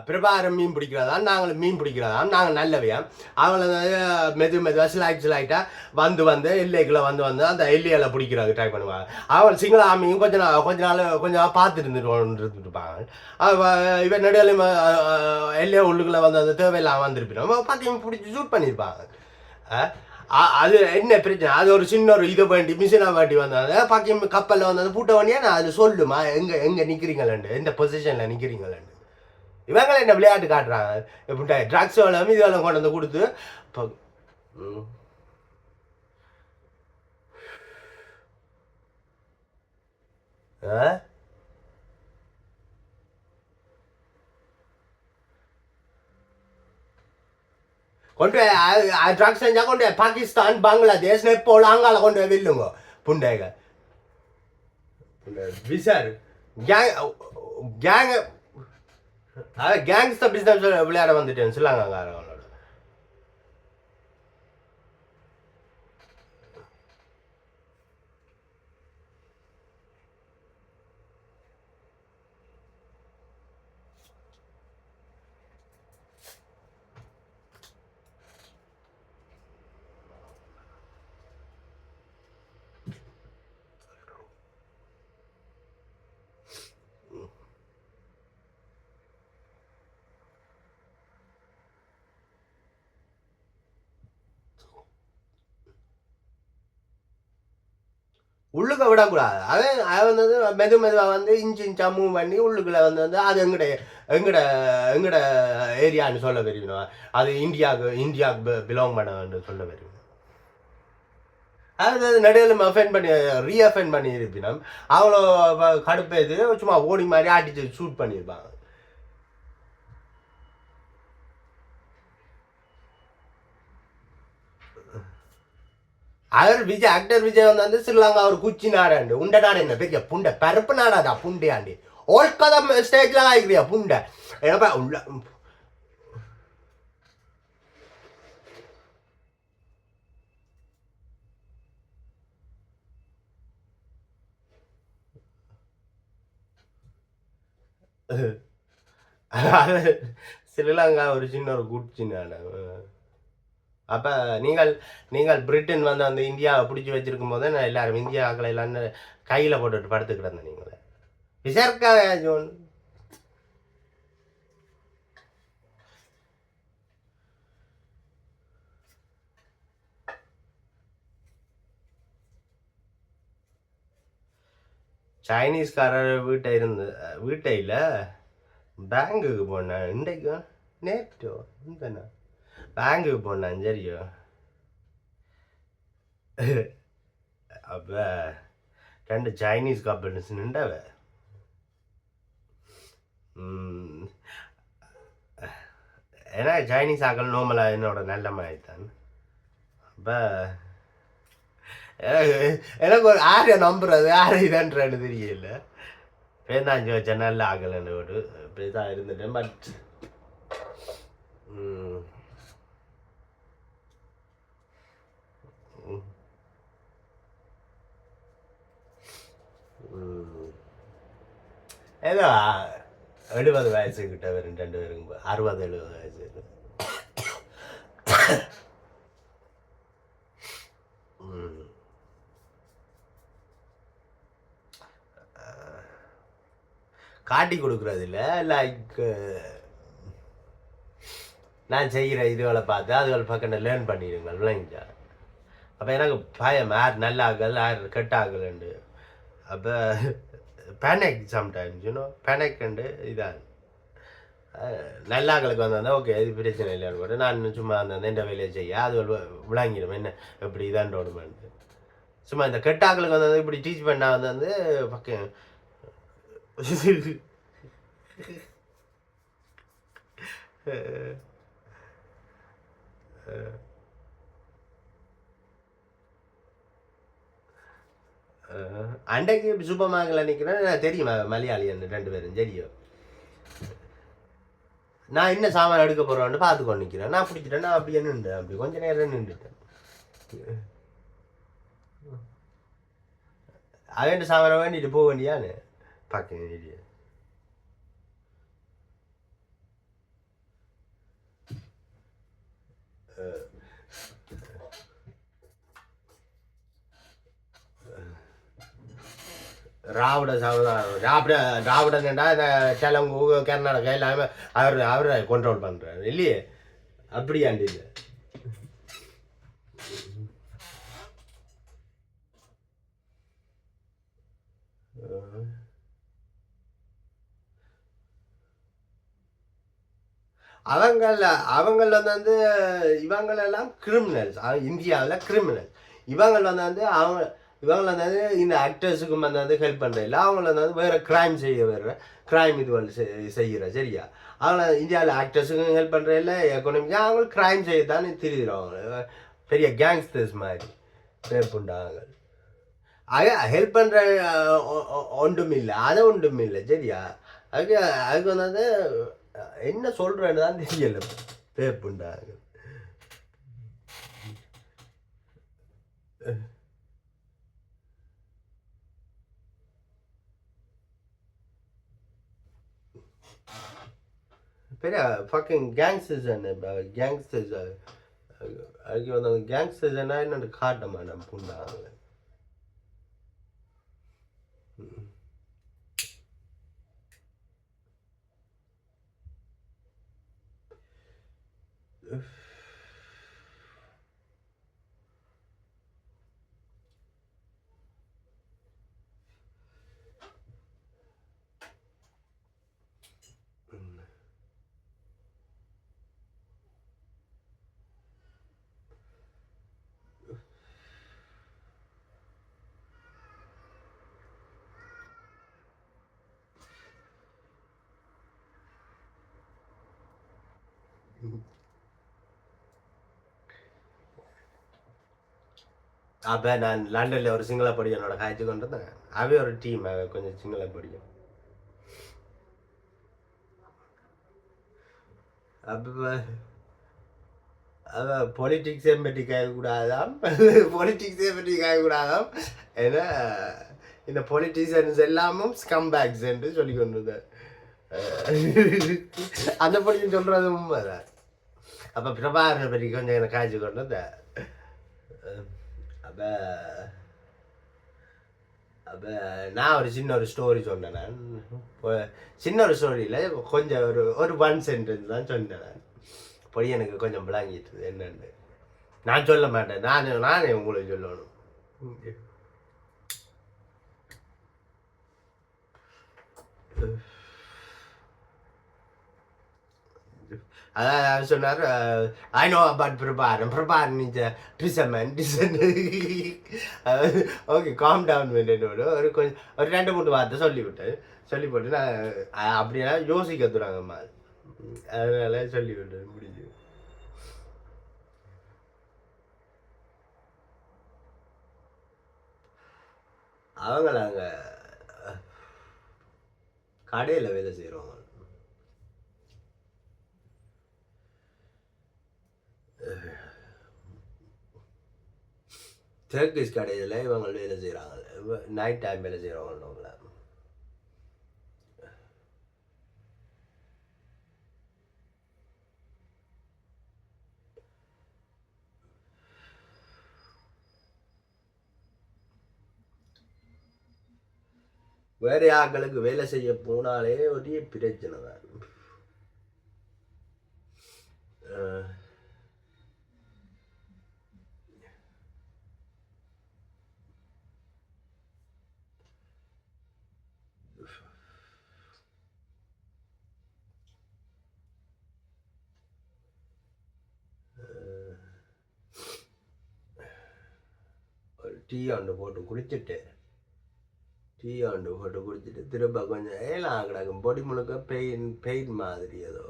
பிரபாரம் மீன் பிடிக்கிறதாம் நாங்களும் மீன் பிடிக்கிறதாம் நாங்கள் நல்லவையா அவங்கள மெதுவாக சிலாயிட்டாக வந்து எல்லைக்குள்ளே வந்து அந்த எல்லையில பிடிக்கிறாங்க ட்ரை பண்ணுவாங்க அவங்க சிங்கள ஆமியும் கொஞ்ச நாள் பார்த்துட்டு இருந்துருப்பாங்க இவன் நடுவில் எல்லையை உள்ளுக்குள்ளே வந்து அந்த தேவையில்லாமல் வந்திருப்போம் பார்த்தீங்க பிடிச்சி ஷூட் பண்ணியிருப்பாங்க அது என்ன பிரச்சனை அது ஒரு சின்ன ஒரு இதை வேண்டி மிஷினாக வேண்டி வந்தாங்க பாக்கி கப்பலில் வந்து பூட்ட வேண்டியா நான் அது சொல்லுமா எங்கே நிற்கிறீங்களேண்டு எந்த பொசிஷனில் நிற்கிறீங்களேண்டு இவங்களை என்ன விளையாட்டு காட்டுறாங்க எப்படி ட்ரக்ஸ் எல்லாம் இதெல்லாம் கொண்டு வந்து கொடுத்து இப்போ கொண்டு ட்ரக்ஸ் செஞ்சா கொண்டு பாகிஸ்தான் பங்களாதேஷ் நேபாள் அங்கால கொண்டு வெல்லுங்க புண்டைக விசார் கேங் கேங் கேங்ஸ்டர் பிசினஸ் விளையாட வந்துட்டேன் சிலங்காரங்களோட உள்ளுக்க விடக்கூடாது அவன் வந்து மெதுவாக வந்து இன்ச்சா மூவ் பண்ணி உள்ளுக்குள்ள வந்து அது எங்கட ஏரியான்னு சொல்ல தெரியும் அது இந்தியாவுக்கு பிலாங் பண்ண சொல்ல தெரியும் அது நடுவில் அஃபெண்ட் பண்ணி ரீஅஃபெண்ட் பண்ணி இருப்பினோம் அவ்வளோ கடுப்பேது சும்மா ஓடி மாதிரி ஆட்டிச்சு ஷூட் பண்ணியிருப்பாங்க அவர் ஆக்டர் விஜய் வந்து ஸ்ரீலங்கா ஒரு குச்சி நாடாண்டு உண்ட நாடு என்ன பெரிய புண்டை பருப்பு நாடாதா புண்டையாண்டி ஓல் கதம் ஸ்டேஜ்ல ஆகிக்கிறியா புண்டை என்னப்பா உள்ள ஸ்ரீலங்கா ஒரு சின்ன ஒரு குச்சி நாடு அப்போ நீங்கள் பிரிட்டன் வந்து அந்த இந்தியாவை பிடிச்சி வச்சிருக்கும் போது நான் எல்லாரும் இந்தியா ஆக்களை எல்லாம் கையில் போட்டுட்டு படுத்து கிடந்தேன் நீங்களே விசாரிக்கா ஜோன் சைனீஸ்காரர் வீட்டை இல்லை பேங்குக்கு போனேன் இன்றைக்கு நேற்றோ இந்தண்ணா பேங்குக்கு போனேன் சரியோ அப்போ 2 சைனீஸ் கம்பெனிஸ் நின்றவ ஏன்னா சைனீஸ் ஆக்கள் நோமலாக என்னோட நல்ல மாதிரி அப்போ எனக்கு ஒரு யாரை நம்புறது யாரை இதுன்றது தெரியல பேருந்தாஞ்சி வச்ச நல்ல ஆகலன்னு ஒரு இப்படிதான் இருந்துட்டேன் பட் ஏதோ 70 வயசு கிட்ட வரும் 2 பேரும் 60-70 வயசு காட்டி கொடுக்குறது இல்லை லைக் நான் செய்கிற இதுகளை பார்த்து அதுகள் பக்கம் லேர்ன் பண்ணிடுங்கள் விளங்கிச்சா அப்போ எனக்கு பயம் யார் நல்ல ஆகல் யார் கெட்ட ஆகலண்டு அப்போ பேனிக் சம்டைம்ஸ் யூனோ பேனிக்ண்டு இதான் நல்ல ஆக்களுக்கு வந்தால் ஓகே இது பிரச்சனை இல்லைன்னு கூட நான் சும்மா அந்த எந்த வேலையை செய்ய அது விளங்கிடும் என்ன எப்படி இதான் ஓடுமெண்டு சும்மா இந்த கெட்ட ஆக்களுக்கு வந்தது இப்படி டீச் பண்ணால் வந்து பக்கம் அண்டைக்கு சூப்பர் மார்க்கெட்டில் நிற்கிறேன் தெரியுமா மலையாளி 2 பேரும் சரியோ நான் என்ன சாமான் எடுக்க போகிறோன்னு பார்த்து கொண்டு நிற்கிறேன் நான் பிடிச்சிட்டேன் நான் அப்படியே நின்று அப்படி கொஞ்ச நேரம் நின்றுட்டேன் அவன் சாமானை வேண்டிட்டு போக வேண்டியான்னு பார்க்க திராவிட சமுதாயம் திராவிடன்டா இந்த தெலுங்கு கர்நாடகா எல்லாமே அவரை கண்ட்ரோல் பண்றாரு இல்லையே அப்படியாண்டு இல்லை அவங்கள வந்து இவங்களெல்லாம் கிரிமினல்ஸ் இந்தியாவில் கிரிமினல்ஸ் இவங்க வந்து அவங்க இவங்கள வந்து இந்த ஆக்டர்ஸுக்கு வந்து ஹெல்ப் பண்ணுற இல்லை அவங்கள வந்து வேறு கிரைம் செய்ய வேறு கிரைம் இது வந்து செய்கிற சரியா அவங்கள இந்தியாவில் ஆக்டர்ஸுக்கும் ஹெல்ப் பண்ணுற இல்லை எக்கனாமிக்காக அவங்க கிரைம் செய்ய தானே தெரியுறவங்க பெரிய கேங்ஸ்டர்ஸ் மாதிரி பேப்புண்டாங்க ஹெல்ப் பண்ணுற ஒன்றும் இல்லை அதை ஒன்றும் இல்லை சரியா அதுக்கு வந்து என்ன சொல்றேன்னு தான் தெரியல பேப்புண்டாங்க பெரிய ஃபக்கிங் கேங்ஸ்டர்ஸ் கேங்ஸ்டர்ஸ் அதுக்கு வந்து அந்த கேங்ஸ்டர்ஸ் என்னன்னு காட்டமா நம்ம புண்டாங்க அப்போ நான் லண்டனில் ஒரு சிங்கள படியனோட காய்ச்சி கொண்டு வந்தேன் அவே ஒரு டீம் கொஞ்சம் சிங்கள படியும் அப்போ அதான் பொலிட்டிக்ஸை பற்றி கேட்கக்கூடாதாம் பொலிட்டிக்ஸை பற்றி கேட்கக்கூடாதாம் ஏன்னா இந்த பொலிட்டிஷியன்ஸ் எல்லாமும் ஸ்கம் பேக்ஸ் என்று சொல்லி கொண்டிருந்தேன் அந்த படியும் சொல்கிறது உண்மைதான் அப்போ பிரபாகரனை பற்றி கொஞ்சம் எனக்கு காய்ச்சி கொண்டு வந்தேன் அப்போ அப்போ நான் ஒரு சின்ன ஒரு ஸ்டோரி சொன்னேன் நான் சின்ன ஒரு ஸ்டோரியில் கொஞ்சம் ஒரு 1 சென்டென்ஸ் தான் சொன்னேன் நான் பொடி எனக்கு கொஞ்சம் விளங்கிட்டு என்னன்னு நான் சொல்ல மாட்டேன் நானே உங்களுக்கு சொல்லணும் அதான் சொன்னார் ஐ நோ அபவுட் பிரபாரன் இஸ் டிசமன் ஓகே காம் டவுன் என்னோட ஒரு கொஞ்சம் ஒரு 2-3 வார்த்தை சொல்லிவிட்டு நான் அப்படின்னா யோசிக்க தூராங்கம்மா அதனால சொல்லிவிட்டு முடிஞ்சு அவங்கள அங்கே கடையில் வேலை செய்கிறவங்க டர்க்கிஷ் கடையில் இவங்க வேலை செய்கிறாங்க நைட் டைம் வேலை செய்கிறவங்க அவங்கள வேற ஆக்களுக்கு வேலை செய்ய போனாலே ஒரு பிரச்சனை தான் டீ ஆண்டு போட்டு குடிச்சிட்டு திரும்ப கொஞ்சம் ஏலாம் கிடக்கும் பொடி முழுக்க பெயின் மாதிரி ஏதோ